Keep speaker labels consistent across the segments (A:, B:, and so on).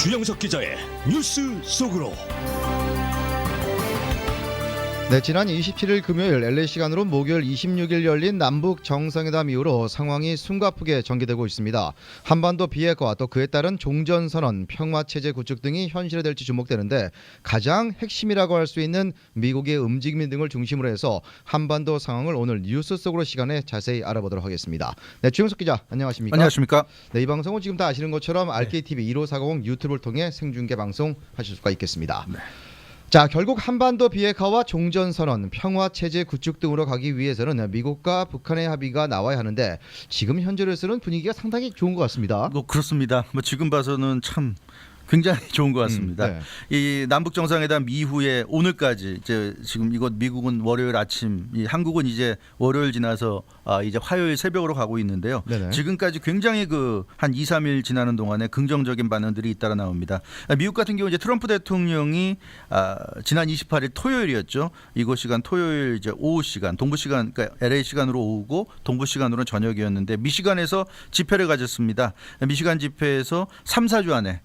A: 주영석 기자의 뉴스 속으로.
B: 네, 지난 27일 금요일 LA 시간으로 목요일 26일 열린 남북 정상회담 이후로 상황이 숨가쁘게 전개되고 있습니다. 한반도 비핵화와 또 그에 따른 종전선언, 평화체제 구축 등이 현실화될지 주목되는데 가장 핵심이라고 할 수 있는 미국의 움직임 등을 중심으로 해서 한반도 상황을 오늘 뉴스 속으로 시간에 자세히 알아보도록 하겠습니다. 네, 주영석 기자 안녕하십니까?
C: 안녕하십니까?
B: 네, 이 방송은 지금 다 아시는 것처럼 RKTV 1540 유튜브를 통해 생중계 방송하실 수가 있겠습니다.
C: 네.
B: 자, 결국 한반도 비핵화와 종전선언, 평화체제 구축 등으로 가기 위해서는 미국과 북한의 합의가 나와야 하는데 지금 현재로서는 분위기가 상당히 좋은 것 같습니다.
C: 그렇습니다. 지금 봐서는 참 굉장히 좋은 것 같습니다.
B: 네.
C: 이 남북 정상회담 이후에 오늘까지 이제 지금 이곳 미국은 월요일 아침, 이 한국은 이제 월요일 지나서 이제 화요일 새벽으로 가고 있는데요.
B: 네네.
C: 지금까지 굉장히 한 2, 3일 지나는 동안에 긍정적인 반응들이 잇따라 나옵니다. 미국 같은 경우 이제 트럼프 대통령이 지난 28일 토요일이었죠. 이곳 시간 토요일 이제 오후 시간, 동부 시간, 그러니까 LA 시간으로 오후고 동부 시간으로는 저녁이었는데 미시간에서 집회를 가졌습니다. 미시간 집회에서 3, 4주 안에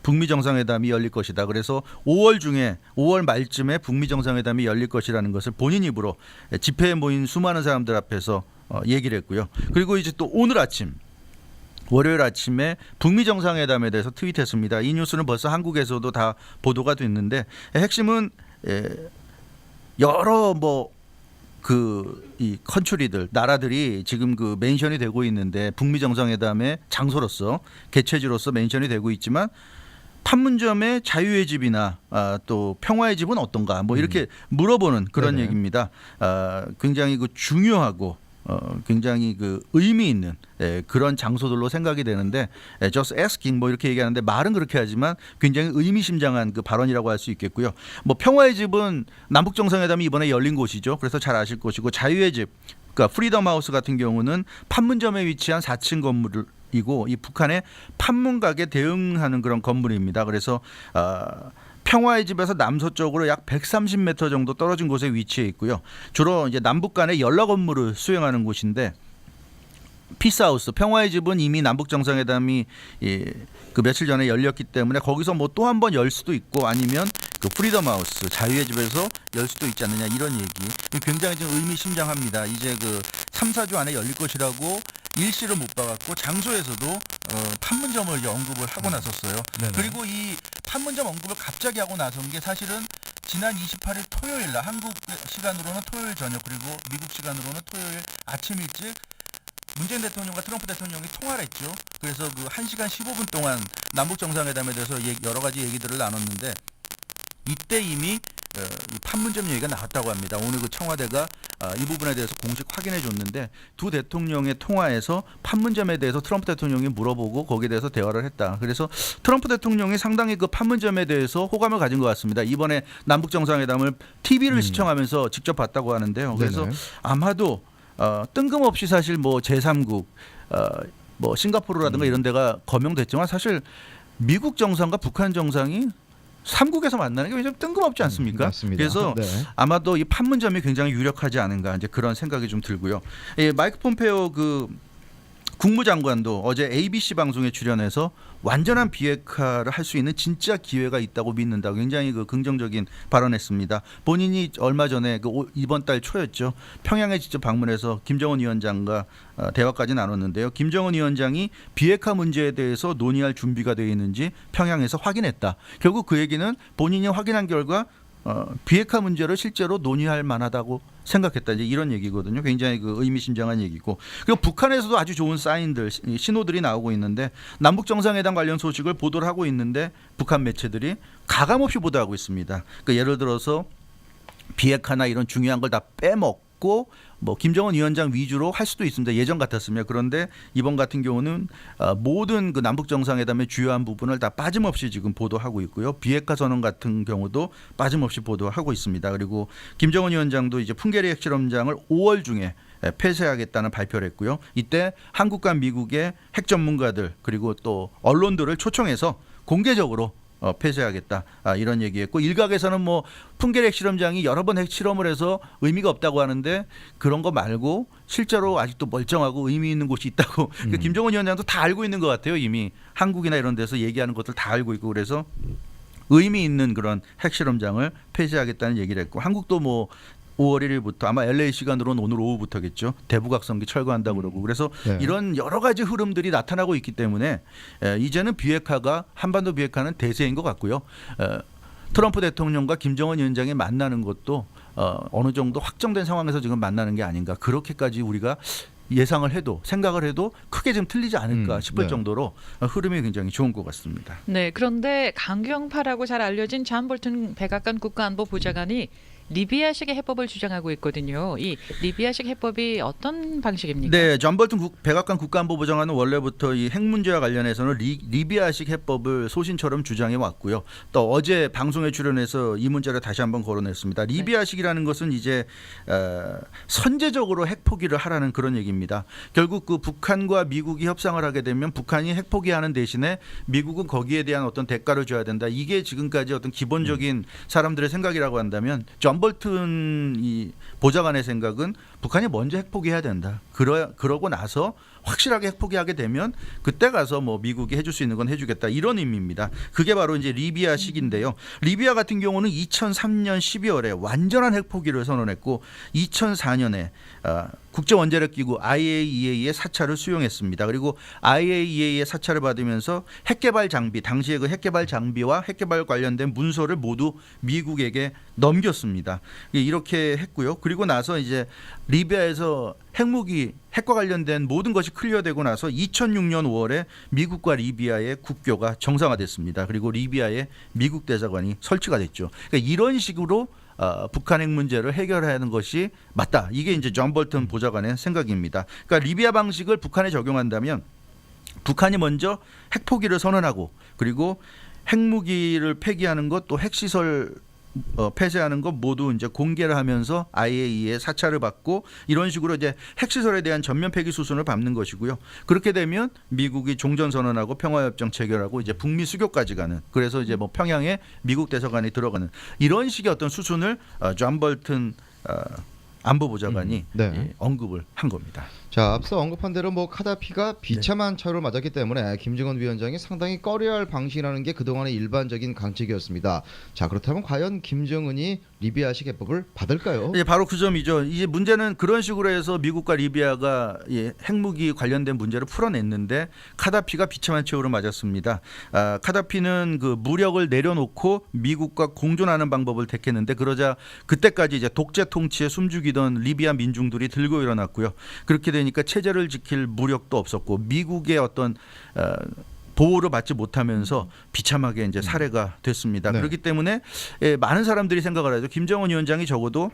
C: 북미 정상회담이 열릴 것이다. 그래서 5월 말쯤에 북미 정상회담이 열릴 것이라는 것을 본인 입으로 집회에 모인 수많은 사람들 앞에서 얘기를 했고요. 그리고 이제 또 오늘 아침 월요일 아침에 북미 정상회담에 대해서 트윗했습니다. 이 뉴스는 벌써 한국에서도 다 보도가 됐는데 핵심은 여러 이 컨트리들 나라들이 지금 멘션이 되고 있는데 북미 정상회담의 장소로서 개최지로서 멘션이 되고 있지만 판문점의 자유의 집이나 또 평화의 집은 어떤가 이렇게 물어보는 그런
B: 네네.
C: 얘기입니다. 굉장히 중요하고 굉장히 의미 있는 그런 장소들로 생각이 되는데 just asking 이렇게 얘기하는데 말은 그렇게 하지만 굉장히 의미심장한 발언이라고 할 수 있겠고요. 평화의 집은 남북 정상회담이 이번에 열린 곳이죠. 그래서 잘 아실 것이고 자유의 집, 그러니까 프리덤 하우스 같은 경우는 판문점에 위치한 4층 건물이고 이 북한의 판문각에 대응하는 그런 건물입니다. 그래서 평화의 집에서 남서쪽으로 약 130m 정도 떨어진 곳에 위치해 있고요. 주로 이제 남북 간의 연락 업무를 수행하는 곳인데 피스하우스, 평화의 집은 이미 남북 정상회담이 며칠 전에 열렸기 때문에 거기서 또 한 번 열 수도 있고 아니면 프리덤 하우스, 자유의 집에서 열 수도 있지 않느냐 이런 얘기. 굉장히 좀 의미심장합니다. 이제 3, 4주 안에 열릴 것이라고 일시를 못 봐갖고 장소에서도 판문점을 언급을 하고 나섰어요.
B: 네네.
C: 그리고 이 판문점 언급을 갑자기 하고 나선 게 사실은 지난 28일 토요일 날 한국 시간으로는 토요일 저녁 그리고 미국 시간으로는 토요일 아침 일찍 문재인 대통령과 트럼프 대통령이 통화를 했죠. 그래서 1시간 15분 동안 남북 정상회담에 대해서 여러 가지 얘기들을 나눴는데 이때 이미 이 판문점 얘기가 나왔다고 합니다. 오늘 청와대가 이 부분에 대해서 공식 확인해 줬는데 두 대통령의 통화에서 판문점에 대해서 트럼프 대통령이 물어보고 거기에 대해서 대화를 했다. 그래서 트럼프 대통령이 상당히 판문점에 대해서 호감을 가진 것 같습니다. 이번에 남북 정상회담을 TV를 시청하면서 직접 봤다고 하는데요. 그래서
B: 네네.
C: 아마도 뜬금없이 사실 제3국 싱가포르라든가 이런 데가 거명됐지만 사실 미국 정상과 북한 정상이 3국에서 만나는 게 좀 뜬금없지 않습니까?
B: 맞습니다.
C: 그래서
B: 네.
C: 아마도 이 판문점이 굉장히 유력하지 않은가 이제 그런 생각이 좀 들고요. 마이크 폼페오 국무장관도 어제 ABC 방송에 출연해서 완전한 비핵화를 할 수 있는 진짜 기회가 있다고 믿는다고 굉장히 긍정적인 발언했습니다. 본인이 얼마 전에 이번 달 초였죠. 평양에 직접 방문해서 김정은 위원장과 대화까지 나눴는데요. 김정은 위원장이 비핵화 문제에 대해서 논의할 준비가 되어 있는지 평양에서 확인했다. 결국 그 얘기는 본인이 확인한 결과 비핵화 문제를 실제로 논의할 만하다고 생각했다. 이제 이런 얘기거든요. 굉장히 의미심장한 얘기고. 그리고 북한에서도 아주 좋은 사인들, 신호들이 나오고 있는데 남북 정상회담 관련 소식을 보도를 하고 있는데 북한 매체들이 가감없이 보도하고 있습니다. 예를 들어서 비핵화나 이런 중요한 걸 다 빼먹고 김정은 위원장 위주로 할 수도 있습니다. 예전 같았으면. 그런데 이번 같은 경우는 모든 남북 정상회담의 주요한 부분을 다 빠짐없이 지금 보도하고 있고요. 비핵화 선언 같은 경우도 빠짐없이 보도하고 있습니다. 그리고 김정은 위원장도 이제 풍계리 핵실험장을 5월 중에 폐쇄하겠다는 발표를 했고요. 이때 한국과 미국의 핵 전문가들 그리고 또 언론들을 초청해서 공개적으로 폐쇄하겠다 이런 얘기했고 일각에서는 뭐 풍계리 핵실험장이 여러 번 핵실험을 해서 의미가 없다고 하는데 그런 거 말고 실제로 아직도 멀쩡하고 의미 있는 곳이 있다고 그러니까 김정은 위원장도 다 알고 있는 것 같아요. 이미 한국이나 이런 데서 얘기하는 것들 다 알고 있고 그래서 의미 있는 그런 핵실험장을 폐쇄하겠다는 얘기를 했고 한국도 뭐 5월 1일부터 아마 LA 시간으로는 오늘 오후부터겠죠. 대북악성기 철거한다고 그러고 그래서
B: 네.
C: 이런 여러 가지 흐름들이 나타나고 있기 때문에 이제는 비핵화가 한반도 비핵화는 대세인 것 같고요. 트럼프 대통령과 김정은 위원장이 만나는 것도 어느 정도 확정된 상황에서 지금 만나는 게 아닌가 그렇게까지 우리가 예상을 해도 생각을 해도 크게 좀 틀리지 않을까 싶을
B: 네.
C: 정도로 흐름이 굉장히 좋은 것 같습니다.
D: 네, 그런데 강경파라고 잘 알려진 존 볼튼 백악관 국가안보보좌관이 리비아식의 해법을 주장하고 있거든요. 이 리비아식 해법이 어떤 방식입니까?
C: 네, 존 볼튼 백악관 국가안보보좌관은 원래부터 이 핵 문제와 관련해서는 리비아식 해법을 소신처럼 주장해 왔고요. 또 어제 방송에 출연해서 이 문제를 다시 한번 거론했습니다. 리비아식이라는 것은 이제 선제적으로 핵 포기를 하라는 그런 얘기입니다. 결국 그 북한과 미국이 협상을 하게 되면 북한이 핵 포기하는 대신에 미국은 거기에 대한 어떤 대가를 줘야 된다. 이게 지금까지 어떤 기본적인 사람들의 생각이라고 한다면 존 볼튼 이 보좌관의 생각은 북한이 먼저 핵 포기해야 된다. 그러고 나서 확실하게 핵 포기하게 되면 그때 가서 뭐 미국이 해줄 수 있는 건 해주겠다 이런 의미입니다. 그게 바로 이제 리비아식인데요. 리비아 같은 경우는 2003년 12월에 완전한 핵 포기를 선언했고 2004년에 국제원자력기구 IAEA의 사찰을 수용했습니다. 그리고 IAEA의 사찰을 받으면서 핵개발 장비, 당시에 그 핵개발 장비와 핵개발 관련된 문서를 모두 미국에게 넘겼습니다. 이렇게 했고요. 그리고 나서 이제 리비아에서 핵무기, 핵과 관련된 모든 것이 클리어되고 나서 2006년 5월에 미국과 리비아의 국교가 정상화됐습니다. 그리고 리비아에 미국 대사관이 설치가 됐죠. 그러니까 이런 식으로 북한 핵 문제를 해결하는 것이 맞다. 이게 이제 존 볼튼 보좌관의 생각입니다. 그러니까 리비아 방식을 북한에 적용한다면 북한이 먼저 핵 포기를 선언하고 그리고 핵무기를 폐기하는 것 또 핵시설 폐쇄하는 것 모두 이제 공개를 하면서 IAEA의 사찰을 받고 이런 식으로 이제 핵시설에 대한 전면 폐기 수순을 밟는 것이고요. 그렇게 되면 미국이 종전 선언하고 평화협정 체결하고 이제 북미 수교까지 가는 그래서 이제 뭐 평양에 미국 대사관이 들어가는 이런 식의 어떤 수순을 존 볼튼 안보보좌관이
B: 네.
C: 언급을 한 겁니다.
B: 자, 앞서 언급한 대로 뭐 카다피가 비참한 차로 맞았기 때문에 김정은 위원장이 상당히 꺼려할 방식이라는 게 그동안의 일반적인 관측이었습니다. 자, 그렇다면 과연 김정은이 리비아식 해법을 받을까요?
C: 예, 바로 그 점이죠. 이제 문제는 그런 식으로 해서 미국과 리비아가 핵무기 관련된 문제를 풀어냈는데 카다피가 비참한 최후로 맞았습니다. 카다피는 그 무력을 내려놓고 미국과 공존하는 방법을 택했는데 그러자 그때까지 이제 독재 통치에 숨죽이던 리비아 민중들이 들고 일어났고요. 그렇게 되니까 체제를 지킬 무력도 없었고 미국의 어떤 보호를 받지 못하면서 비참하게 이제 살해가 됐습니다.
B: 네.
C: 그렇기 때문에 많은 사람들이 생각을 하죠. 김정은 위원장이 적어도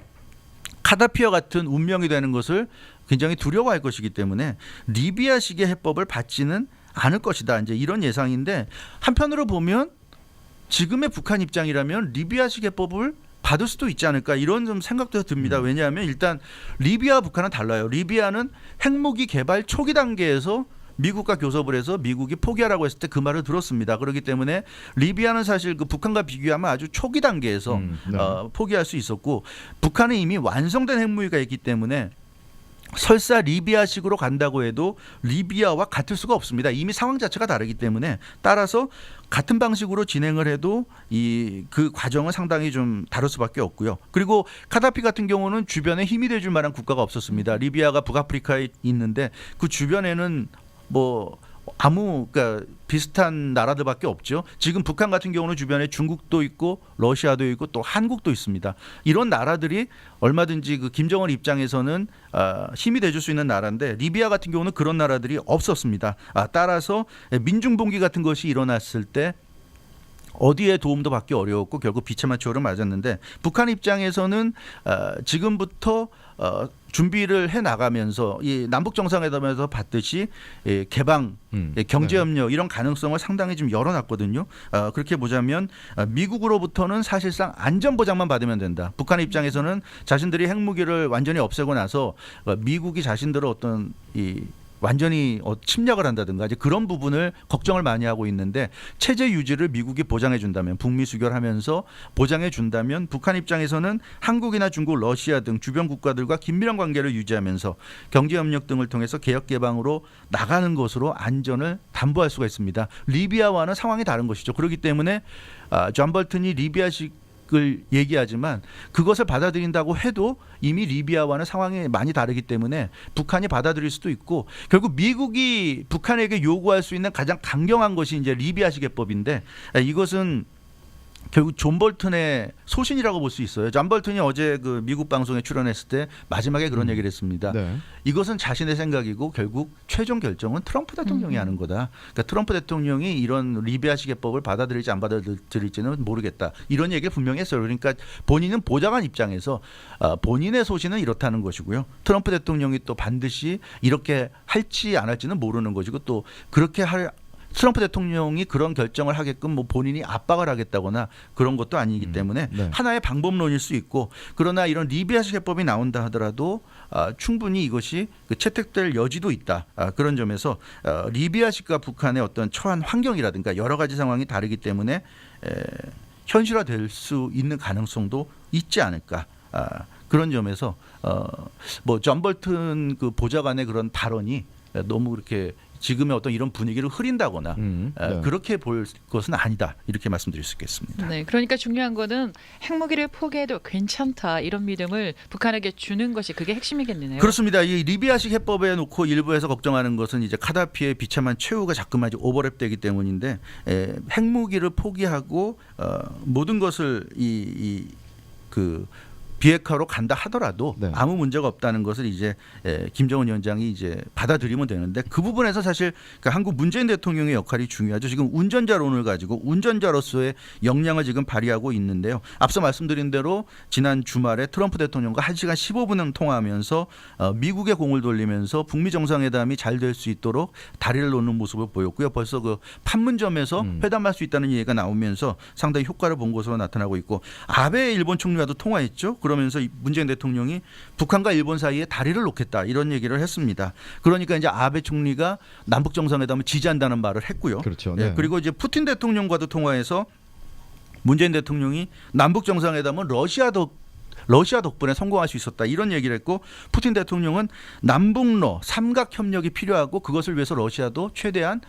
C: 카다피와 같은 운명이 되는 것을 굉장히 두려워할 것이기 때문에 리비아식의 해법을 받지는 않을 것이다. 이제 이런 예상인데 한편으로 보면 지금의 북한 입장이라면 리비아식 해법을 받을 수도 있지 않을까 이런 좀 생각도 듭니다. 왜냐하면 일단 리비아와 북한은 달라요. 리비아는 핵무기 개발 초기 단계에서 미국과 교섭을 해서 미국이 포기하라고 했을 때 그 말을 들었습니다. 그렇기 때문에 리비아는 사실 그 북한과 비교하면 아주 초기 단계에서
B: 네.
C: 포기할 수 있었고 북한은 이미 완성된 핵무기가 있기 때문에 설사 리비아식으로 간다고 해도 리비아와 같을 수가 없습니다. 이미 상황 자체가 다르기 때문에 따라서 같은 방식으로 진행을 해도 그 과정은 상당히 좀 다를 수밖에 없고요. 그리고 카다피 같은 경우는 주변에 힘이 돼줄 만한 국가가 없었습니다. 리비아가 북아프리카에 있는데 그 주변에는 뭐 그러니까 비슷한 나라들밖에 없죠. 지금 북한 같은 경우는 주변에 중국도 있고 러시아도 있고 또 한국도 있습니다. 이런 나라들이 얼마든지 그 김정은 입장에서는 힘이 돼줄 수 있는 나라인데 리비아 같은 경우는 그런 나라들이 없었습니다. 따라서 민중봉기 같은 것이 일어났을 때 어디에 도움도 받기 어려웠고 결국 비참한 최후를 맞았는데 북한 입장에서는 지금부터 준비를 해 나가면서 이 남북 정상회담에서 봤듯이 개방, 경제협력 이런 가능성을 상당히 좀 열어놨거든요. 그렇게 보자면 미국으로부터는 사실상 안전보장만 받으면 된다. 북한 입장에서는 자신들이 핵무기를 완전히 없애고 나서 미국이 자신들을 어떤 완전히 침략을 한다든가 이제 그런 부분을 걱정을 많이 하고 있는데 체제 유지를 미국이 보장해 준다면 북미 수결하면서 보장해 준다면 북한 입장에서는 한국이나 중국, 러시아 등 주변 국가들과 긴밀한 관계를 유지하면서 경제 협력 등을 통해서 개혁 개방으로 나가는 것으로 안전을 담보할 수가 있습니다. 리비아와는 상황이 다른 것이죠. 그렇기 때문에 존 볼튼이 리비아식을 얘기하지만 그것을 받아들인다고 해도 이미 리비아와는 상황이 많이 다르기 때문에 북한이 받아들일 수도 있고 결국 미국이 북한에게 요구할 수 있는 가장 강경한 것이 이제 리비아식 해법인데 이것은 결국 존 볼튼의 소신이라고 볼 수 있어요. 존 볼튼이 어제 그 미국 방송에 출연했을 때 마지막에 그런 얘기를 했습니다.
B: 네.
C: 이것은 자신의 생각이고 결국 최종 결정은 트럼프 대통령이 하는 거다. 그러니까 트럼프 대통령이 이런 리비아식 해법을 받아들일지 안 받아들일지는 모르겠다. 이런 얘기를 분명히 했어요. 그러니까 본인은 보좌관 입장에서 본인의 소신은 이렇다는 것이고요. 트럼프 대통령이 또 반드시 이렇게 할지 안 할지는 모르는 것이고 또 그렇게 할 트럼프 대통령이 그런 결정을 하게끔 뭐 본인이 압박을 하겠다거나 그런 것도 아니기 때문에
B: 네.
C: 하나의 방법론일 수 있고 그러나 이런 리비아식 해법이 나온다 하더라도 충분히 이것이 채택될 여지도 있다. 그런 점에서 리비아식과 북한의 어떤 처한 환경이라든가 여러 가지 상황이 다르기 때문에 현실화될 수 있는 가능성도 있지 않을까. 그런 점에서 뭐 존 볼튼 그 보좌관의 그런 발언이 너무 그렇게 지금의 어떤 이런 분위기를 흐린다거나
B: 네.
C: 그렇게 볼 것은 아니다 이렇게 말씀드릴 수 있겠습니다.
D: 네, 그러니까 중요한 거는 핵무기를 포기해도 괜찮다 이런 믿음을 북한에게 주는 것이 그게 핵심이겠네요.
C: 그렇습니다. 이 리비아식 해법에 놓고 일부에서 걱정하는 것은 이제 카다피의 비참한 최후가 자꾸만 이제 오버랩되기 때문인데 핵무기를 포기하고 모든 것을 그 비핵화로 간다 하더라도
B: 네.
C: 아무 문제가 없다는 것을 이제 김정은 위원장이 이제 받아들이면 되는데 그 부분에서 사실 그 한국 문재인 대통령의 역할이 중요하죠. 지금 운전자론을 가지고 운전자로서의 역량을 지금 발휘하고 있는데요. 앞서 말씀드린 대로 지난 주말에 트럼프 대통령과 1시간 15분을 통화하면서 미국의 공을 돌리면서 북미 정상회담이 잘 될 수 있도록 다리를 놓는 모습을 보였고요. 벌써 그 판문점에서 회담할 수 있다는 얘기가 나오면서 상당히 효과를 본 것으로 나타나고 있고 아베 일본 총리와도 통화했죠. 그러면서 문재인 대통령이 북한과 일본 사이에 다리를 놓겠다 이런 얘기를 했습니다. 그러니까 이제 아베 총리가 남북 정상회담을 지지한다는 말을 했고요.
B: 그렇죠.
C: 네.
B: 네.
C: 그리고 이제 푸틴 대통령과도 통화해서 문재인 대통령이 남북 정상회담은 러시아 덕분에 성공할 수 있었다 이런 얘기를 했고 푸틴 대통령은 남북러 삼각 협력이 필요하고 그것을 위해서 러시아도 최대한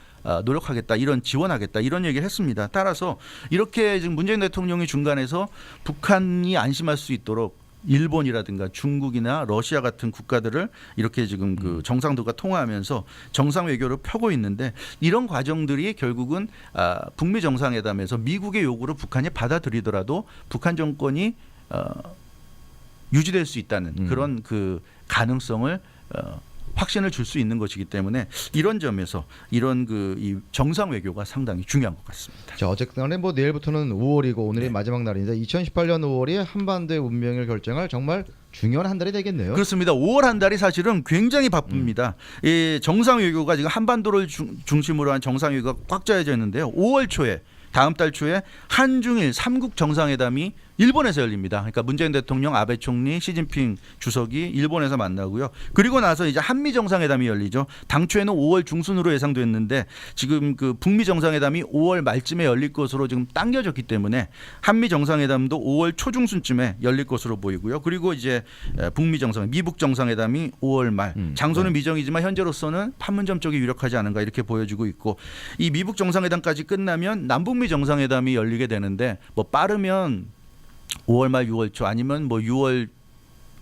C: 노력하겠다 이런 지원하겠다 이런 얘기를 했습니다. 따라서 이렇게 지금 문재인 대통령이 중간에서 북한이 안심할 수 있도록 일본이라든가 중국이나 러시아 같은 국가들을 이렇게 지금 그 정상들과 통화하면서 정상 외교를 펴고 있는데 이런 과정들이 결국은 북미 정상회담에서 미국의 요구를 북한이 받아들이더라도 북한 정권이 유지될 수 있다는 그런 그 가능성을 확신을 줄 수 있는 것이기 때문에 이런 점에서 이런 이 정상 외교가 상당히 중요한 것 같습니다.
B: 자, 어쨌든 뭐 내일부터는 5월이고 오늘이
C: 네.
B: 마지막 날인데 2018년 5월이 한반도의 운명을 결정할 정말 중요한 한 달이 되겠네요.
C: 그렇습니다. 5월 한 달이 사실은 굉장히 바쁩니다. 이 정상 외교가 지금 한반도를 중심으로 한 정상 외교가 꽉 짜여져 있는데요. 5월 초에 다음 달 초에 한중일 3국 정상회담이 일본에서 열립니다. 그러니까 문재인 대통령, 아베 총리, 시진핑 주석이 일본에서 만나고요. 그리고 나서 이제 한미 정상회담이 열리죠. 당초에는 5월 중순으로 예상됐는데 지금 그 북미 정상회담이 5월 말쯤에 열릴 것으로 지금 당겨졌기 때문에 한미 정상회담도 5월 초중순쯤에 열릴 것으로 보이고요. 그리고 이제 미북 정상회담이 5월 말. 장소는 미정이지만 현재로서는 판문점 쪽이 유력하지 않은가 이렇게 보여지고 있고 이 미북 정상회담까지 끝나면 남북미 정상회담이 열리게 되는데 뭐 빠르면 5월 말 6월 초 아니면 뭐 6월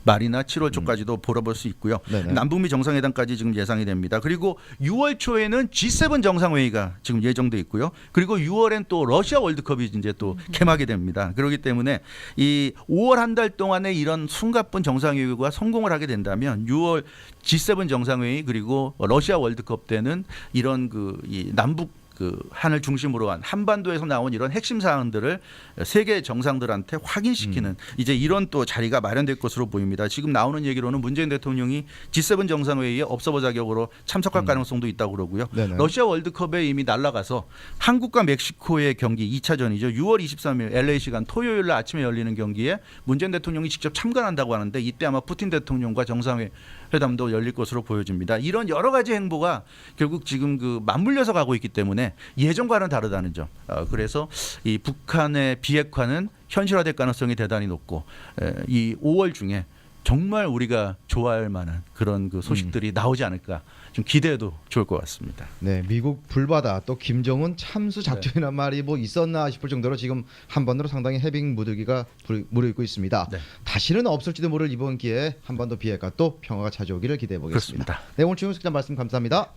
C: 말이나 7월 초까지도 보러볼 수 있고요.
B: 네네.
C: 남북미 정상회담까지 지금 예상이 됩니다. 그리고 6월 초에는 G7 정상회의가 지금 예정돼 있고요. 그리고 6월엔 또 러시아 월드컵이 이제 또 개막이 됩니다. 그렇기 때문에 이 5월 한 달 동안에 이런 숨가쁜 정상회의가 성공을 하게 된다면 6월 G7 정상회의 그리고 러시아 월드컵 때는 이런 이 남북 한을 중심으로 한 한반도에서 나온 이런 핵심 사항들을 세계 정상들한테 확인시키는 이제 이런 또 자리가 마련될 것으로 보입니다. 지금 나오는 얘기로는 문재인 대통령이 G7 정상회의에 observer 자격으로 참석할 가능성도 있다고 그러고요.
B: 네네.
C: 러시아 월드컵에 이미 날아가서 한국과 멕시코의 경기 2차전이죠. 6월 23일 LA 시간 토요일 날 아침에 열리는 경기에 문재인 대통령이 직접 참관한다고 하는데 이때 아마 푸틴 대통령과 정상회의 회담도 열릴 것으로 보여집니다. 이런 여러 가지 행보가 결국 지금 그 맞물려서 가고 있기 때문에 예전과는 다르다는 점. 그래서 이 북한의 비핵화는 현실화될 가능성이 대단히 높고 이 5월 중에 정말 우리가 좋아할 만한 그런 그 소식들이 나오지 않을까 좀 기대해도 좋을 것 같습니다.
B: 네, 미국 불바다 또 김정은 참수 작전이란 말이 뭐 있었나 싶을 정도로 지금 한반도로 상당히 해빙 무더기가 무르익고 있습니다.
C: 네.
B: 다시는 없을지도 모를 이번 기회에 한반도 비핵화 또 평화가 찾아오기를 기대해 보겠습니다.
C: 그렇습니다.
B: 네, 오늘 최용석 기자 말씀 감사합니다.